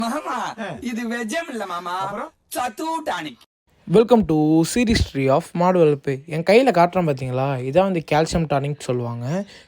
மாமா இது வெஜ்ஜம் இல்ல மாமா, சத்து tonic. Welcome to series three of மாடு வளர்ப்பு. என் கையில் காட்டுறேன் பார்த்தீங்களா, இதான் வந்து கால்சியம் டானிக் சொல்லுவாங்க.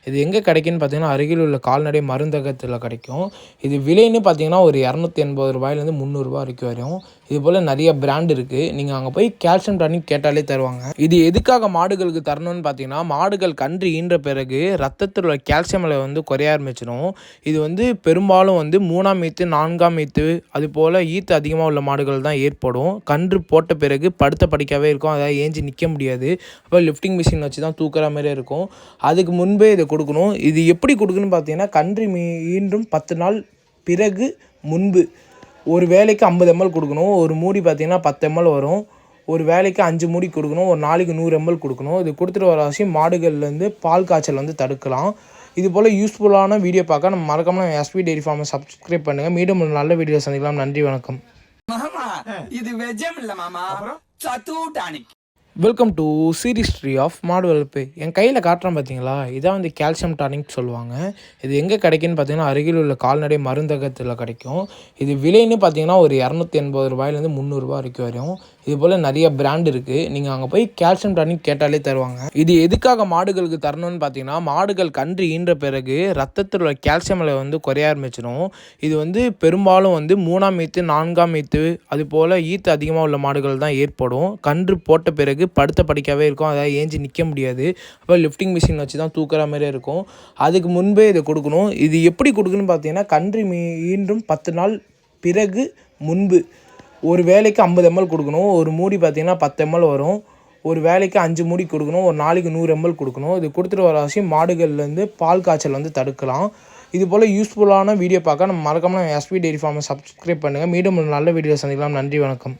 இது எங்கே கிடைக்குன்னு பார்த்தீங்கன்னா அருகில் உள்ள கால்நடை மருந்தகத்தில் கிடைக்கும். இது விலைன்னு பார்த்தீங்கன்னா ஒரு 280 ரூபாயிலேருந்து 300 ரூபா வரைக்கும் வரும். இது போல் நிறைய பிராண்ட் இருக்குது. நீங்கள் அங்கே போய் கால்சியம் டானிக் கேட்டாலே தருவாங்க. இது எதுக்காக மாடுகளுக்கு தரணும்னு பார்த்தீங்கன்னா, மாடுகள் கன்று ஈன்ற பிறகு ரத்தத்தில் உள்ள கால்சியம் அளவு வந்து குறைய ஆரம்பிச்சிடும். இது வந்து பெரும்பாலும் வந்து 3ஆம் ஈத்து 4ஆம் ஈத்து அது போல் ஈத்து அதிகமாக உள்ள மாடுகள் தான் ஏற்படும். கன்று போட்ட பிறகு படுத்த படிக்காவே இருக்கும், அதாவது ஏஞ்சி நிற்க முடியாது. அப்போ லிஃப்டிங் மிஷின் வச்சு தான் தூக்குற மாதிரியே இருக்கும். அதுக்கு முன்பே இதை கொடுக்கணும். இது எப்படி கொடுக்குன்னு பார்த்தீங்கன்னா, கன்று ஈன்றும் 10 நாள் பிறகு முன்பு ஒரு வேலைக்கு 50 ml கொடுக்கணும். ஒரு மூடி பார்த்திங்கன்னா 10 ml வரும். ஒரு வேலைக்கு 5 மூடி கொடுக்கணும். ஒரு நாளைக்கு 100 ml கொடுக்கணும். இது கொடுத்துட்டு வர அவசியம் மாடுகள்லேருந்து பால் காய்ச்சல் வந்து தடுக்கலாம். இது போல் யூஸ்ஃபுல்லான வீடியோ பார்க்க நம்ம மறக்காமல் எஸ்பி டெய்ரி ஃபார்மை சப்ஸ்கிரைப் பண்ணுங்கள். மீண்டும் ஒரு நல்ல வீடியோ சந்திக்கலாம். நன்றி, வணக்கம். மாமா இது வெஜ்ஜம் இல்ல மாமா, சத்து tonic. Welcome to series three of மாடு வளர்ப்பு. என் கையில் காட்டுறேன் பார்த்தீங்களா, இதான் வந்து கால்சியம் டானிக் சொல்லுவாங்க. இது எங்கே கிடைக்குன்னு பார்த்தீங்கன்னா அருகில் உள்ள கால்நடை மருந்தகத்தில் கிடைக்கும். இது விலைன்னு பார்த்தீங்கன்னா ஒரு 280 ரூபாயிலேருந்து 300 ரூபா வரைக்கும் வரும். இது போல் நிறைய பிராண்ட் இருக்குது. நீங்கள் அங்கே போய் கால்சியம் டானிக் கேட்டாலே தருவாங்க. இது எதுக்காக மாடுகளுக்கு தரணும்னு பார்த்தீங்கன்னா, மாடுகள் கன்று ஈன்ற பிறகு ரத்தத்தில் உள்ள கால்சியம் அளவு வந்து குறைய ஆரம்பிச்சிடும். இது வந்து பெரும்பாலும் வந்து 3ஆம் ஈத்து 4ஆம் ஈத்து அது போல் ஈத்து அதிகமாக உள்ள மாடுகள் தான் ஏற்படும். கன்று போட்ட பிறகு படுத்த படிக்காவே இருக்கும், அதாவது ஏஞ்சி நிற்க முடியாது. அப்போ லிஃப்டிங் மிஷின் வச்சு தான் தூக்குற மாதிரியே இருக்கும். அதுக்கு முன்பே இதை கொடுக்கணும். இது எப்படி கொடுக்குன்னு பார்த்தீங்கன்னா, கன்று ஈன்றும் 10 நாள் பிறகு முன்பு ஒரு வேலைக்கு 50 ml கொடுக்கணும். ஒரு மூடி பார்த்திங்கன்னா 10 ml வரும். ஒரு வேலைக்கு 5 மூடி கொடுக்கணும். ஒரு நாளைக்கு 100 ml கொடுக்கணும். இது கொடுத்துட்டு வர அவசியம் மாடுகள்லேருந்து பால் காய்ச்சல் வந்து தடுக்கலாம். இது போல் யூஸ்ஃபுல்லான வீடியோ பார்க்க நம்ம மறக்காமல் எஸ்பி டெய்ரி ஃபார்மை சப்ஸ்கிரைப் பண்ணுங்கள். மீண்டும் ஒரு நல்ல வீடியோ சந்திக்கலாம். நன்றி, வணக்கம்.